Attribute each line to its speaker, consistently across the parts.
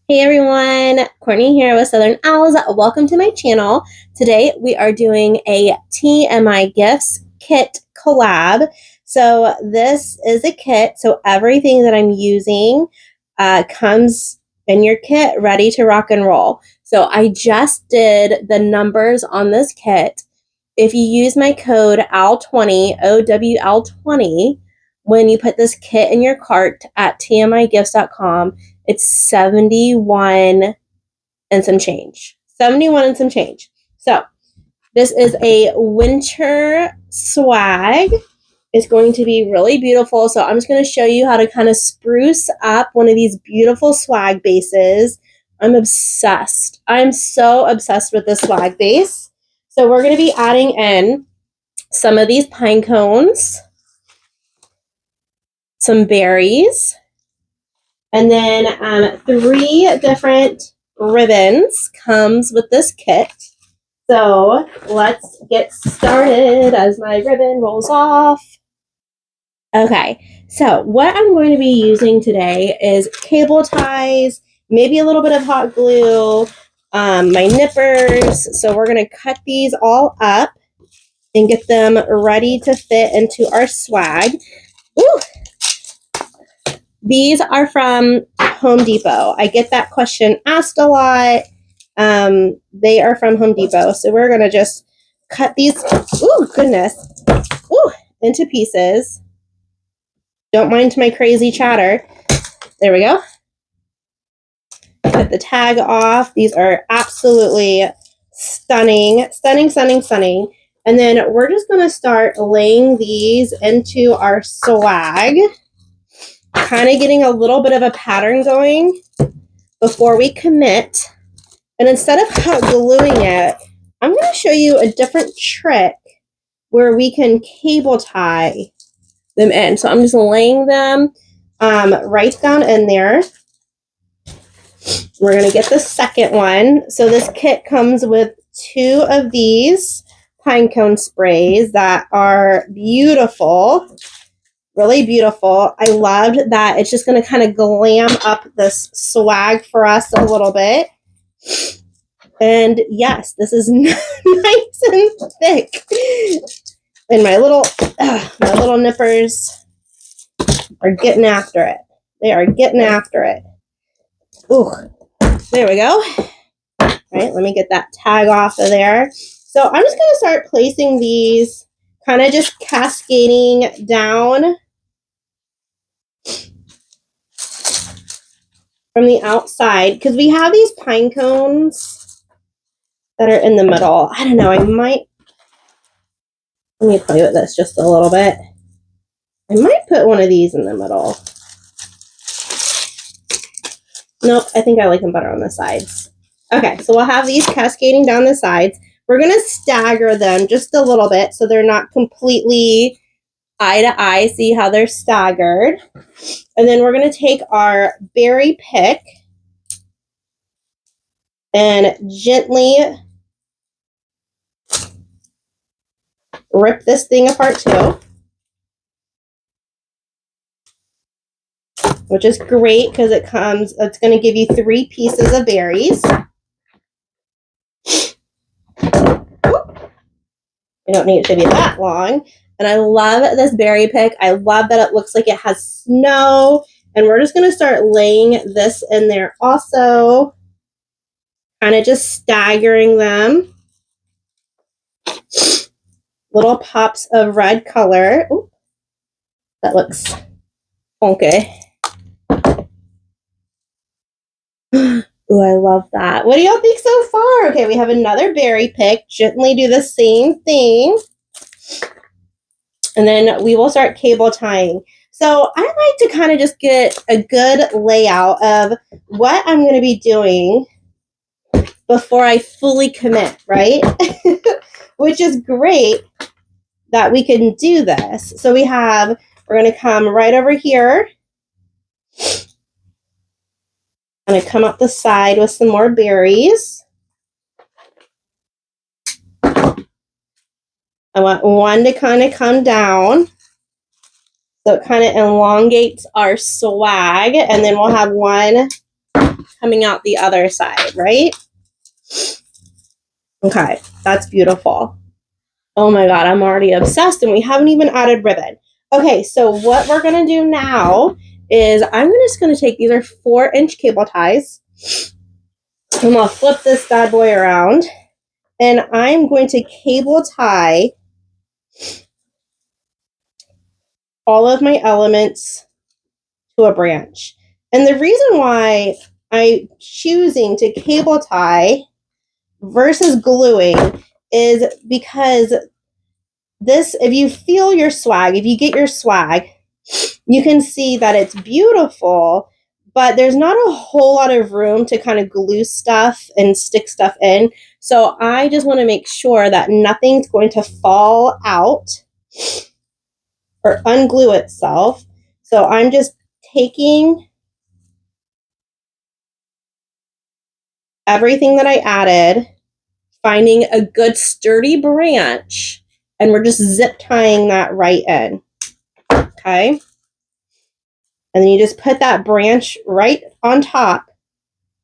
Speaker 1: Hey everyone, Courtney here with Southern Owls. Welcome to my channel. Today we are doing a TMI Gifts kit collab. So this is a kit, so everything that I'm using comes in your kit ready to rock and roll. So I just did the numbers on this kit. If you use my code OWL20, OWL20, when you put this kit in your cart at tmigifts.com, it's 71 and some change. 71 and some change. So this is a winter swag. It's going to be really beautiful. So I'm just going to show you how to kind of spruce up one of these beautiful swag bases. I'm obsessed. I'm so obsessed with this swag base. So we're going to be adding in some of these pine cones, some berries, and then 3 different ribbons comes with this kit. So let's get started as my ribbon rolls off. Okay, so what I'm going to be using today is cable ties, maybe a little bit of hot glue, my nippers. So we're going to cut these all up and get them ready to fit into our swag. Ooh. These are from Home Depot. I get that question asked a lot. They are from Home Depot. So we're going to just cut these, ooh, goodness, ooh, into pieces. Don't mind my crazy chatter. There we go. Cut the tag off. These are absolutely stunning, stunning, stunning, stunning. And then we're just going to start laying these into our swag. Kind of getting a little bit of a pattern going before we commit. And instead of hot gluing it, I'm going to show you a different trick where we can cable tie them in. So I'm just laying them right down in there. We're going to get the second one. So this kit comes with 2 of these pine cone sprays that are beautiful. Really beautiful. I loved that. It's just going to kind of glam up this swag for us a little bit. And yes, this is nice and thick. And my little nippers are getting after it. They are getting after it. Ooh, there we go. All right, let me get that tag off of there. So I'm just going to start placing these, kind of just cascading down from the outside, because we have these pine cones that are in the middle. I don't know, let me play with this just a little bit. I might put one of these in the middle. Nope, I think I like them better on the sides. Okay, so we'll have these cascading down the sides. We're going to stagger them just a little bit so they're not completely eye to eye. See how they're staggered. And then we're going to take our berry pick and gently rip this thing apart too, which is great because it's going to give you 3 pieces of berries. You don't need it to be that long. And I love this berry pick. I love that it looks like it has snow. And we're just going to start laying this in there also. Kind of just staggering them. Little pops of red color. Ooh, that looks funky. Ooh, I love that. What do y'all think so far? Okay, we have another berry pick. Gently do the same thing. And then we will start cable tying. So I like to kind of just get a good layout of what I'm going to be doing before I fully commit, right? Which is great that we can do this. So we're going to come right over here. I'm going to come up the side with some more berries. I want one to kind of come down. So it kind of elongates our swag. And then we'll have one coming out the other side, right? Okay, that's beautiful. Oh my God, I'm already obsessed and we haven't even added ribbon. Okay, so what we're gonna do now is I'm just gonna take, these are 4-inch cable ties. I'm gonna flip this bad boy around and I'm going to cable tie all of my elements to a branch. And the reason why I'm choosing to cable tie versus gluing is because this, if you feel your swag, if you get your swag, you can see that it's beautiful, but there's not a whole lot of room to kind of glue stuff and stick stuff in. So I just want to make sure that nothing's going to fall out or unglue itself. So I'm just taking everything that I added, finding a good sturdy branch, and we're just zip tying that right in. Okay. And then you just put that branch right on top,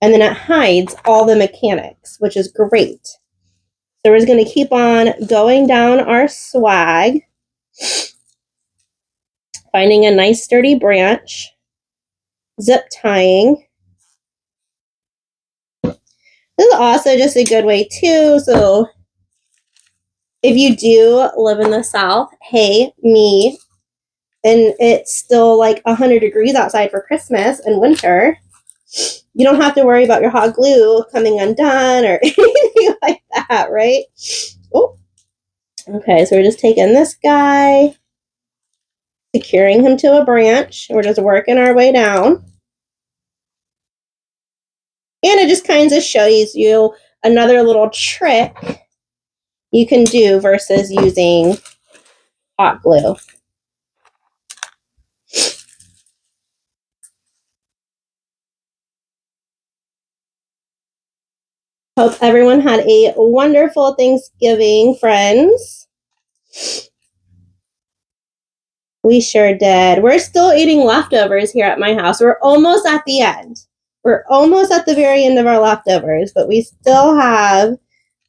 Speaker 1: and then it hides all the mechanics, which is great. So we're just going to keep on going down our swag, finding a nice sturdy branch, zip tying. This is also just a good way too. So if you do live in the South, hey, me, and it's still like 100 degrees outside for Christmas and winter, you don't have to worry about your hot glue coming undone or anything like that, right? Oh, okay, so we're just taking this guy, securing him to a branch. We're just working our way down. And it just kind of shows you another little trick you can do versus using hot glue. Hope everyone had a wonderful Thanksgiving, friends. We sure did. We're still eating leftovers here at my house. We're almost at the end. We're almost at the very end of our leftovers, but we still have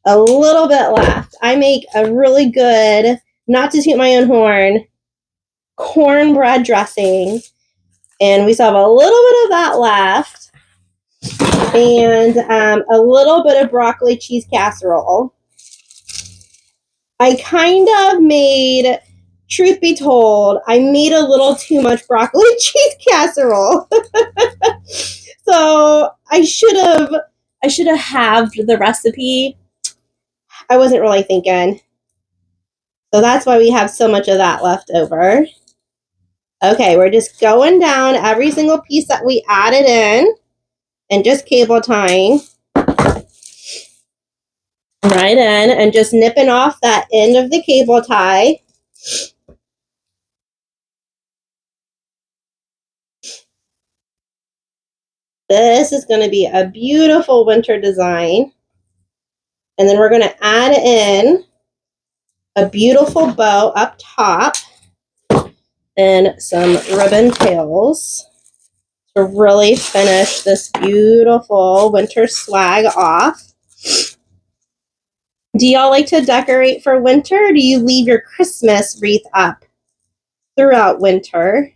Speaker 1: a little bit left. I make a really good, not to toot my own horn, cornbread dressing, and we still have a little bit of that left, and a little bit of broccoli cheese casserole. I kind of made, truth be told, I made a little too much broccoli cheese casserole. So I should have halved the recipe. I wasn't really thinking. So that's why we have so much of that left over. Okay, we're just going down every single piece that we added in and just cable tying right in and just nipping off that end of the cable tie. This is going to be a beautiful winter design. And then we're going to add in a beautiful bow up top and some ribbon tails to really finish this beautiful winter swag off. Do y'all like to decorate for winter, or do you leave your Christmas wreath up throughout winter?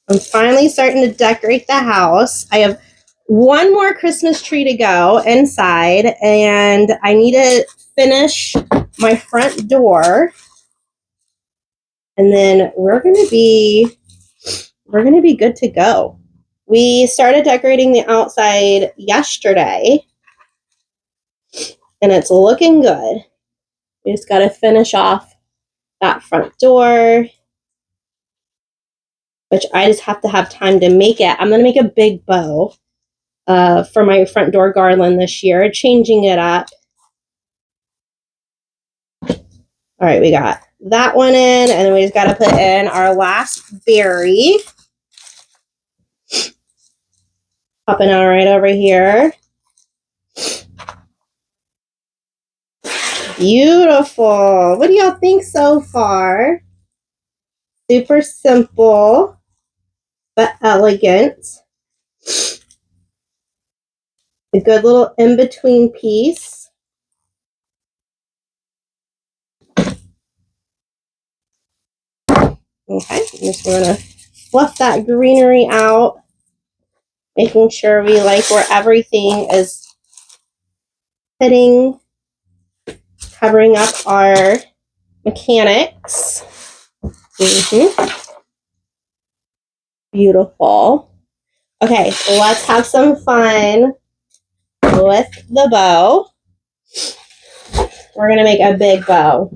Speaker 1: I'm finally starting to decorate the house. I have one more Christmas tree to go inside, and I need to finish my front door. And then we're gonna be good to go. We started decorating the outside yesterday, and it's looking good. We just got to finish off that front door, which I just have to have time to make it. I'm going to make a big bow for my front door garland this year, changing it up. All right, we got that one in, and then we just got to put in our last berry. Popping out right over here. Beautiful. What do y'all think so far? Super simple, but elegant. A good little in-between piece. Okay, I'm just going to fluff that greenery out, making sure we like where everything is fitting, covering up our mechanics. Beautiful. Okay, let's have some fun with the bow. We're going to make a big bow.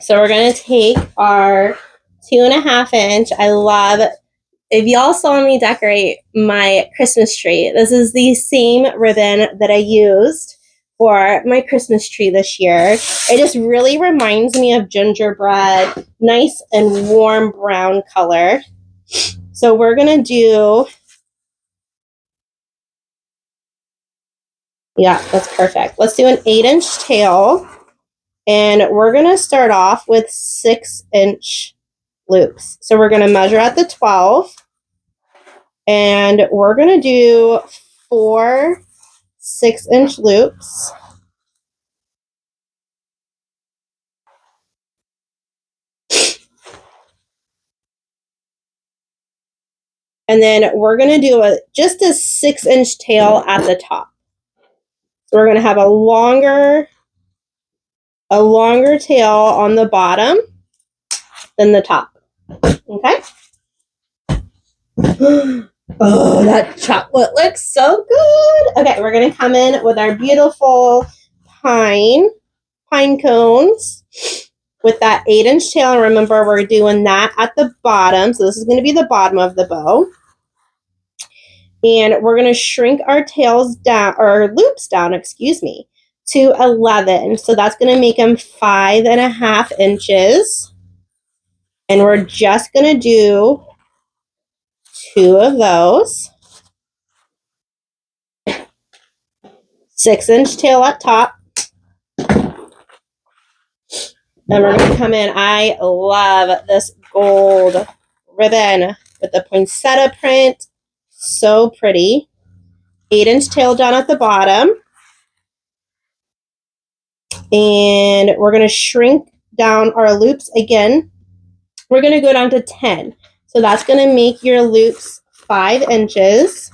Speaker 1: So we're going to take our 2.5 inch. I love, if y'all saw me decorate my Christmas tree, this is the same ribbon that I used for my Christmas tree this year. It just really reminds me of gingerbread, nice and warm brown color. So we're going to do, yeah, that's perfect. Let's do an 8-inch tail. And we're going to start off with 6-inch loops. So we're going to measure at the 12. And we're going to do 4 6-inch loops. And then we're going to do just a 6-inch tail at the top. So we're going to have a longer tail on the bottom than the top. Okay? Oh, that chocolate looks so good. Okay, we're going to come in with our beautiful pine cones with that 8-inch tail. And remember, we're doing that at the bottom. So this is going to be the bottom of the bow. And we're going to shrink our tails down, or loops down, excuse me, to 11. So that's going to make them 5.5 inches. And we're just going to do 2 of those. 6-inch tail up top. And we're going to come in. I love this gold ribbon with the poinsettia print. So pretty. 8-inch tail down at the bottom. And we're going to shrink down our loops again. We're going to go down to 10. So that's going to make your loops 5 inches.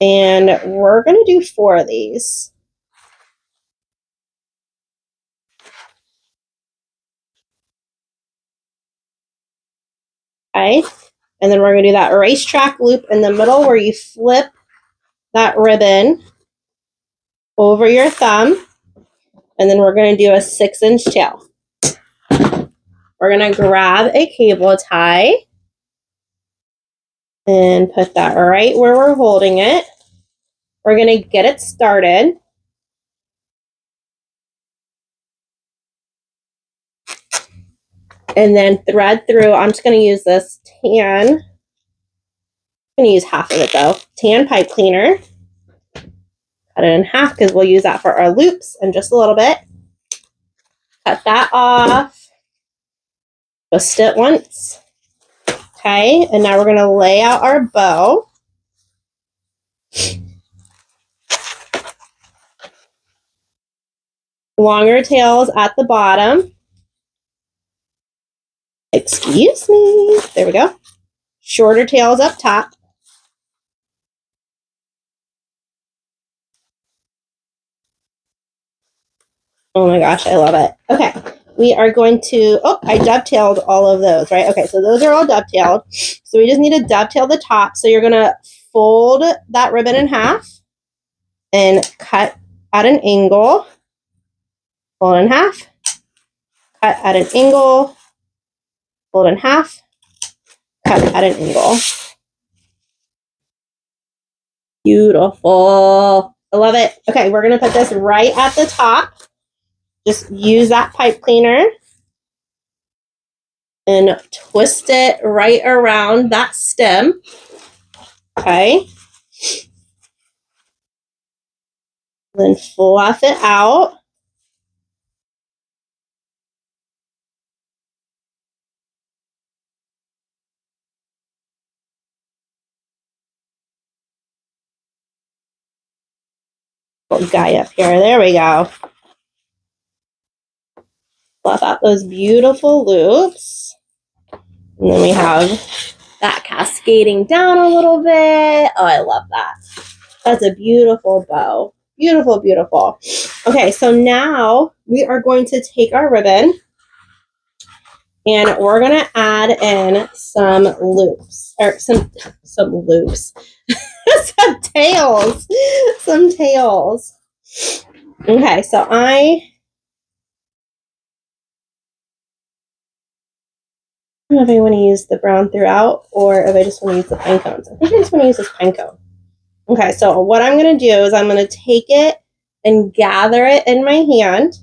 Speaker 1: And we're going to do 4 of these. Okay. And then we're going to do that racetrack loop in the middle where you flip that ribbon over your thumb. And then we're going to do a 6-inch tail. We're going to grab a cable tie and put that right where we're holding it. We're going to get it started. And then thread through. I'm just going to use this tan. I'm going to use half of it though. Tan pipe cleaner. Cut it in half because we'll use that for our loops in just a little bit. Cut that off. Twist it once. Okay, and now we're going to lay out our bow. Longer tails at the bottom. Excuse me. There we go. Shorter tails up top. Oh my gosh, I love it. Okay, we are going to, oh, I dovetailed all of those, right? Okay, so those are all dovetailed. So we just need to dovetail the top. So you're going to fold that ribbon in half and cut at an angle. Fold in half. Cut at an angle. Fold in half. Cut at an angle. Beautiful. I love it. Okay, we're going to put this right at the top. Just use that pipe cleaner and twist it right around that stem. Okay. Then fluff it out. little guy up here. There we go. Fluff out those beautiful loops. And then we have that cascading down a little bit. Oh, I love that. That's a beautiful bow. Beautiful, beautiful. Okay, so now we are going to take our ribbon and we're going to add in some loops, or some loops, some tails, some tails. Okay, so I don't know if I want to use the brown throughout or if I just want to use the pine cones. I think I just want to use this pine cone. Okay, so what I'm going to do is I'm going to take it and gather it in my hand.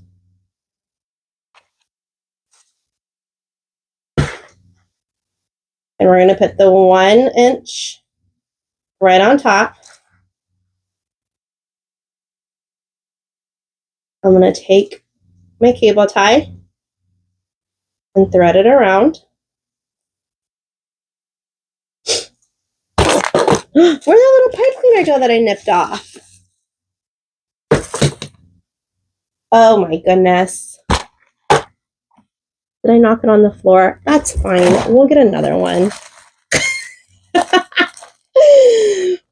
Speaker 1: And we're going to put the 1 inch right on top. I'm going to take my cable tie and thread it around. Where'd that little pipe cleaner go that I nipped off? Oh my goodness. Did I knock it on the floor? That's fine. We'll get another one.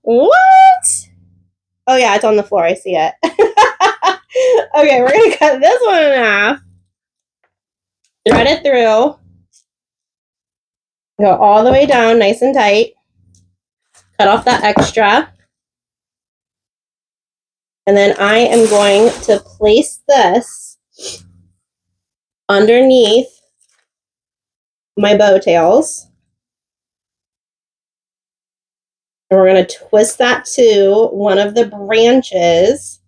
Speaker 1: What? Oh yeah, it's on the floor. I see it. Okay, we're going to cut this one in half. Thread it through. Go all the way down nice and tight. Cut off that extra. And then I am going to place this underneath my bow tails. And we're going to twist that to one of the branches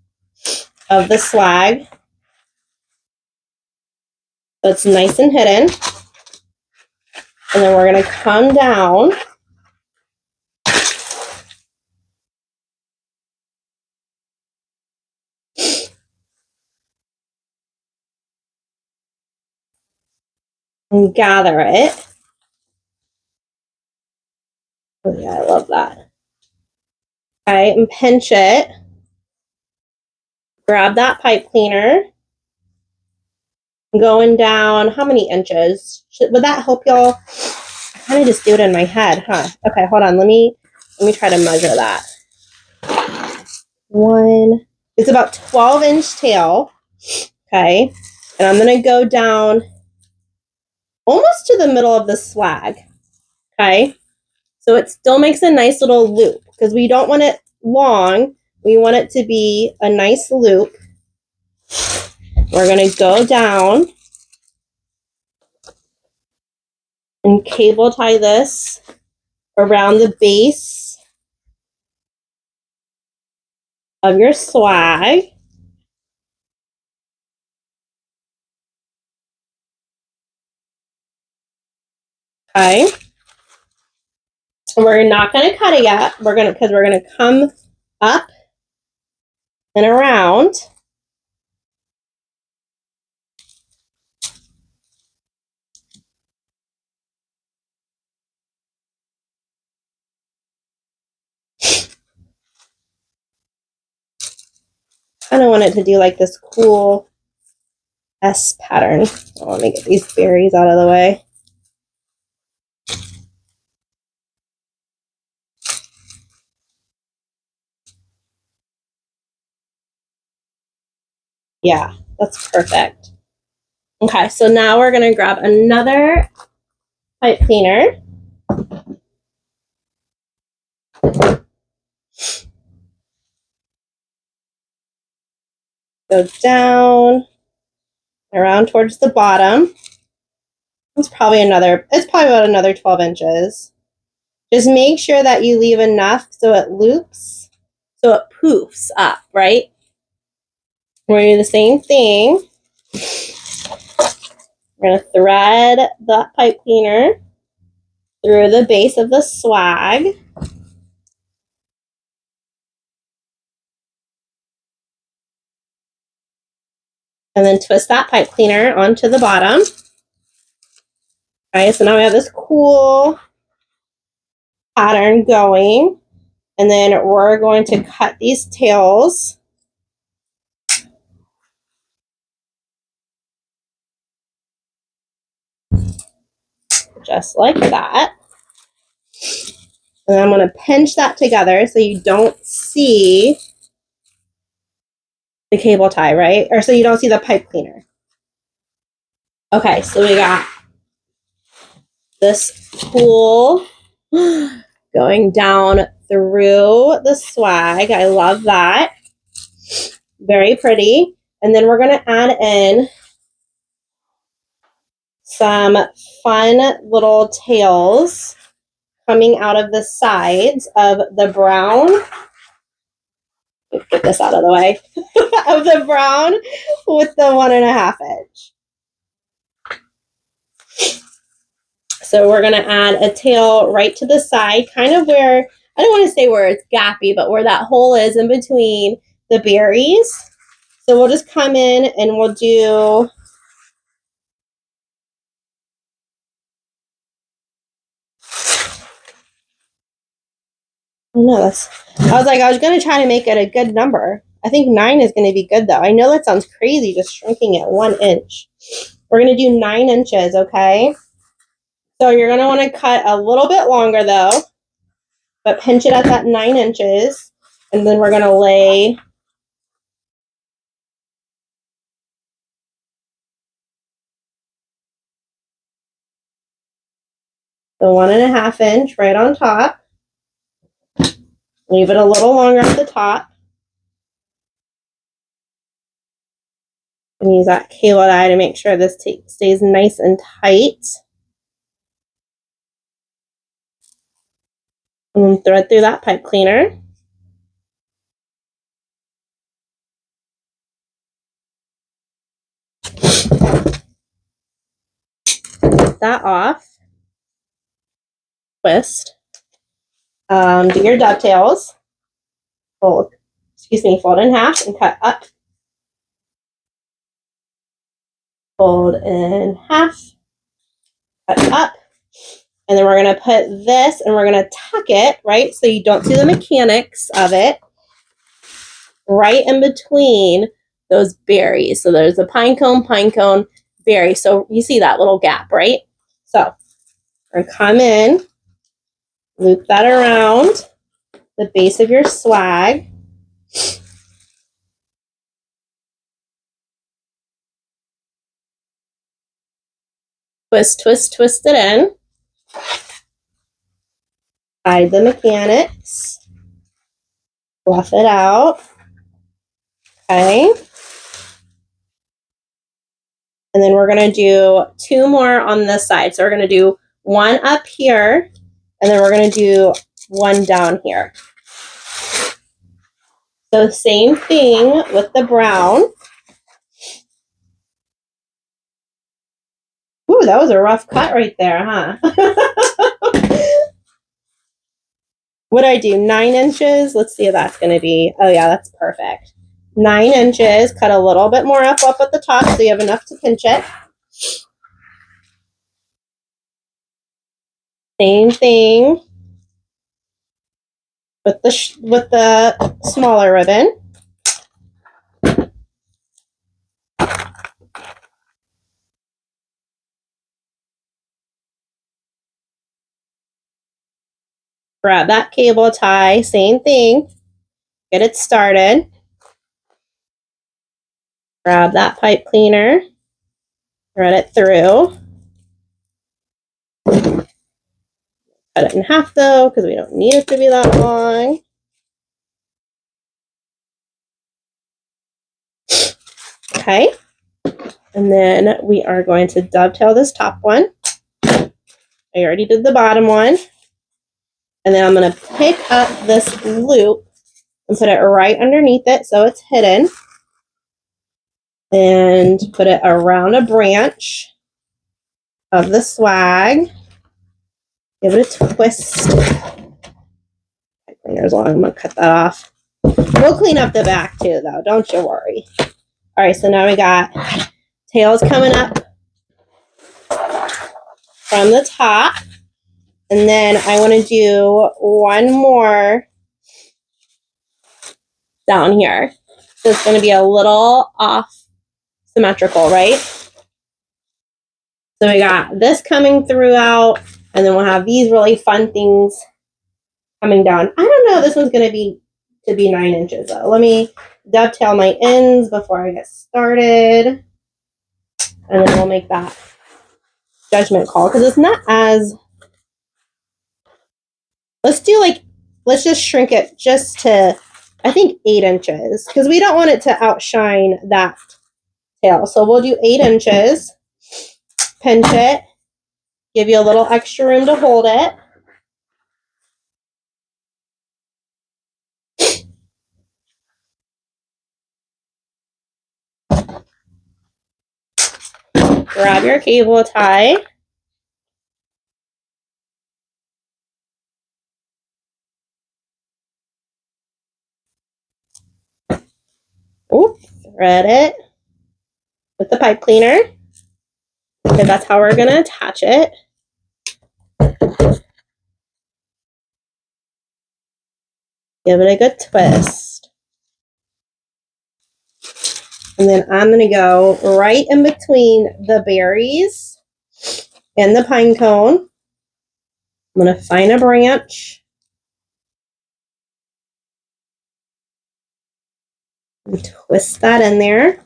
Speaker 1: of the swag. So it's nice and hidden. And then we're going to come down and gather it. Oh yeah, I love that. Okay, and pinch it. Grab that pipe cleaner. Going down, how many inches? Would that help y'all? I kind of just do it in my head, huh? Okay, hold on. Let me try to measure that. It's about 12-inch tail. Okay, and I'm gonna go down almost to the middle of the swag. Okay, so it still makes a nice little loop because we don't want it long. We want it to be a nice loop. We're going to go down and cable tie this around the base of your swag. Okay. And we're not going to cut it yet. Because we're going to come up and around. I kind of want it to do like this cool S pattern. Oh, let me get these berries out of the way. Yeah, that's perfect. Okay, so now we're going to grab another pipe cleaner. Go down, around towards the bottom. It's probably about another 12 inches. Just make sure that you leave enough so it loops, so it poofs up, right? We're going to do the same thing. We're going to thread the pipe cleaner through the base of the swag. And then twist that pipe cleaner onto the bottom. Okay, so now we have this cool pattern going. And then we're going to cut these tails just like that. And I'm going to pinch that together so you don't see the cable tie, right? Or so you don't see the pipe cleaner. Okay, so we got this spool going down through the swag. I love that. Very pretty. And then we're going to add in some fun little tails coming out of the sides of the brown. Get this out of the way. Of the brown with the 1.5 inch. So we're going to add a tail right to the side, kind of where, I don't want to say where it's gappy, but where that hole is in between the berries. So we'll just come in and we'll do I was going to try to make it a good number. I think 9 is going to be good, though. I know that sounds crazy, just shrinking it 1 inch. We're going to do 9 inches, okay? So you're going to want to cut a little bit longer, though, but pinch it at that 9 inches, and then we're going to lay the 1.5 inch right on top. Leave it a little longer at the top. And use that cable tie to make sure this stays nice and tight. And then thread through that pipe cleaner. Get that off. Twist. Do your dovetails. Fold in half and cut up. Fold in half, cut up. And then we're going to put this and we're going to tuck it, right? So you don't see the mechanics of it, right in between those berries. So there's a pine cone, berry. So you see that little gap, right? So we're going to come in, loop that around the base of your swag. Twist, twist, twist it in. Hide the mechanics. Fluff it out. Okay. And then we're going to do 2 more on this side. So we're going to do 1 up here, and then we're going to do 1 down here. So same thing with the brown. Ooh, that was a rough cut right there, huh? What'd I do? 9 inches? Let's see if that's going to be. Oh, yeah, that's perfect. 9 inches. Cut a little bit more up at the top so you have enough to pinch it. Same thing with the smaller ribbon. Grab that cable tie, same thing. Get it started. Grab that pipe cleaner. Thread it through. Cut it in half though, because we don't need it to be that long. Okay. And then we are going to dovetail this top one. I already did the bottom one. And then I'm going to pick up this loop and put it right underneath it so it's hidden. And put it around a branch of the swag. Give it a twist. My finger's long. I'm going to cut that off. We'll clean up the back too, though. Don't you worry. All right, so now we got tails coming up from the top. And then I want to do 1 more down here. So it's going to be a little off symmetrical, right? So we got this coming throughout, and then we'll have these really fun things coming down. I don't know if this one's going to be 9 inches though. Let me dovetail my ends before I get started, and then we'll make that judgment call because it's not as. Let's just shrink it just to, I think, 8 inches because we don't want it to outshine that tail. So we'll do 8 inches, pinch it, give you a little extra room to hold it. Grab your cable tie. Ooh, thread it with the pipe cleaner because that's how we're going to attach it. Give it a good twist. And then I'm going to go right in between the berries and the pine cone. I'm going to find a branch and twist that in there.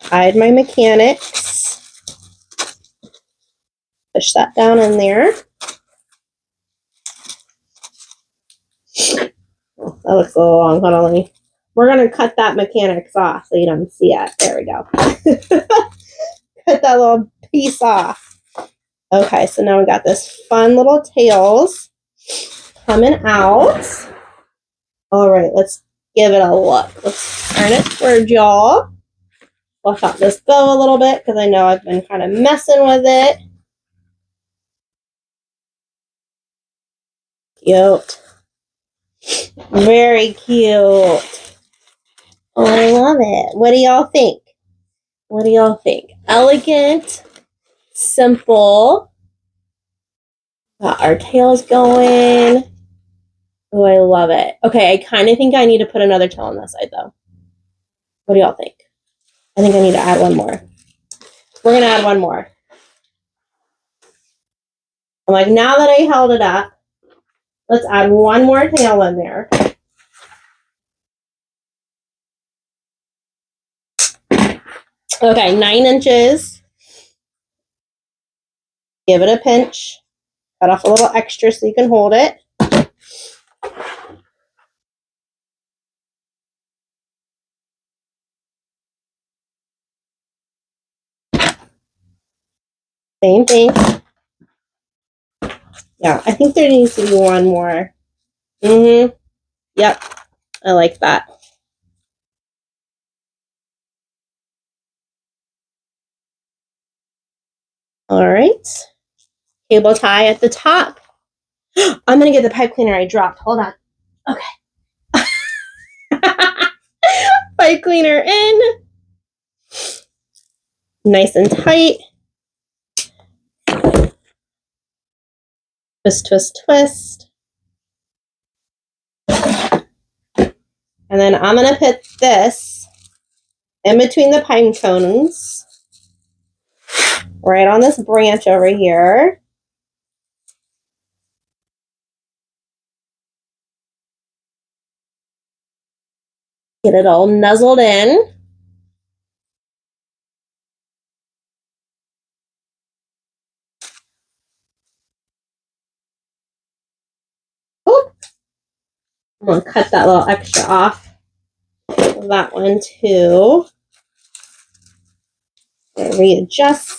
Speaker 1: Hide my mechanics. Push that down in there. Oh, that looks a little long. Hold on, we're going to cut that mechanics off so you don't see it. There we go. Cut that little piece off. Okay, so now we got this fun little tails coming out. All right, let's give it a look. Let's turn it towards y'all. We'll let this go a little bit because I know I've been kind of messing with it. Cute. Very cute. Oh, I love it. What do y'all think? What do y'all think? Elegant, simple. Got our tails going. Oh, I love it. Okay, I kind of think I need to put another tail on this side, though. What do y'all think? I think I need to add one more. We're going to add one more. I'm like, now that I held it up, let's add one more tail in there. Okay, 9 inches. Give it a pinch. Cut off a little extra so you can hold it. Same thing. Yeah, I think there needs to be one more. Yep, I like that. All right. Cable tie at the top. I'm going to get the pipe cleaner I dropped. Hold on. Okay. Pipe cleaner in. Nice and tight. Twist, twist, twist. And then I'm going to put this in between the pine cones. Right on this branch over here. Get it all nuzzled in. Oop. I'm going to cut that little extra off. That one too. And readjust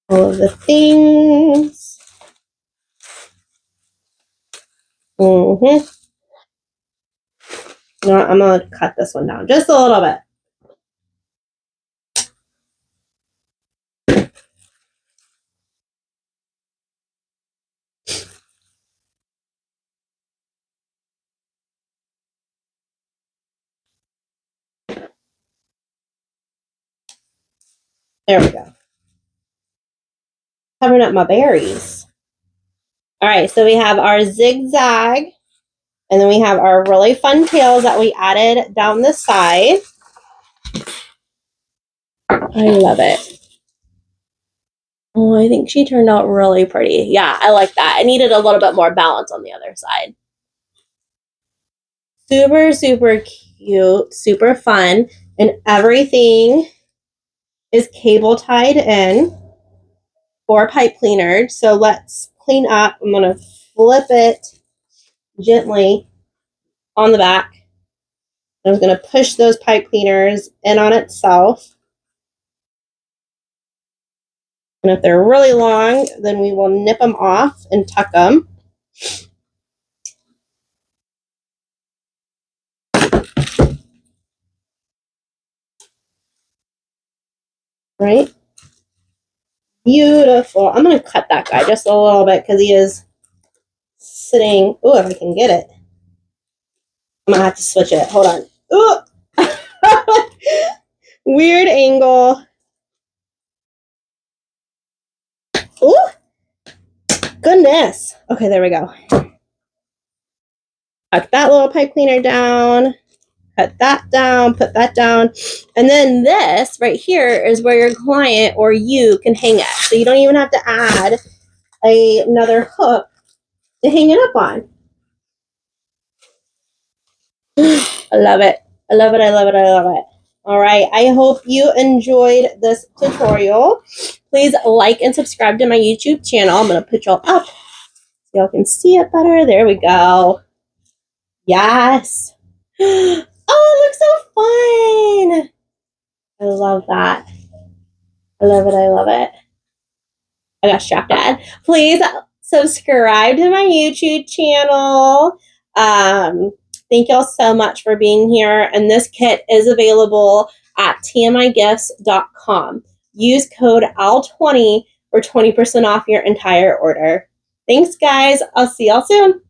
Speaker 1: all of the things. You know what? I'm going to cut this one down just a little bit. There we go. Covering up my berries. All right, so we have our zigzag And then we have our really fun tails that we added down the side. I love it. Oh, I think she turned out really pretty. Yeah, I like that. I needed a little bit more balance on the other side. Super, super cute, super fun, and everything is cable tied in or pipe cleanered. So let's clean up. I'm going to flip it gently on the back. I'm going to push those pipe cleaners in on itself. And if they're really long, then we will nip them off and tuck them. Right? Beautiful. I'm going to cut that guy just a little bit because he is sitting. Oh, if I can get it. I'm going to have to switch it. Hold on. Ooh. Weird angle. Ooh. Goodness. Okay, there we go. Cut that little pipe cleaner down. Cut that down. Put that down. And then this right here is where your client or you can hang it. So you don't even have to add another hook to hang it up on. I love it. I love it. I love it. I love it. All right. I hope you enjoyed this tutorial. Please like and subscribe to my YouTube channel. I'm going to put y'all up so y'all can see it better. There we go. Yes. Oh, it looks so fun. I love that. I love it. I love it. I got strapped in. Please subscribe to my YouTube channel. Thank y'all so much for being here. And this kit is available at tmigifts.com. Use code AL20 for 20% off your entire order. Thanks, guys. I'll see y'all soon.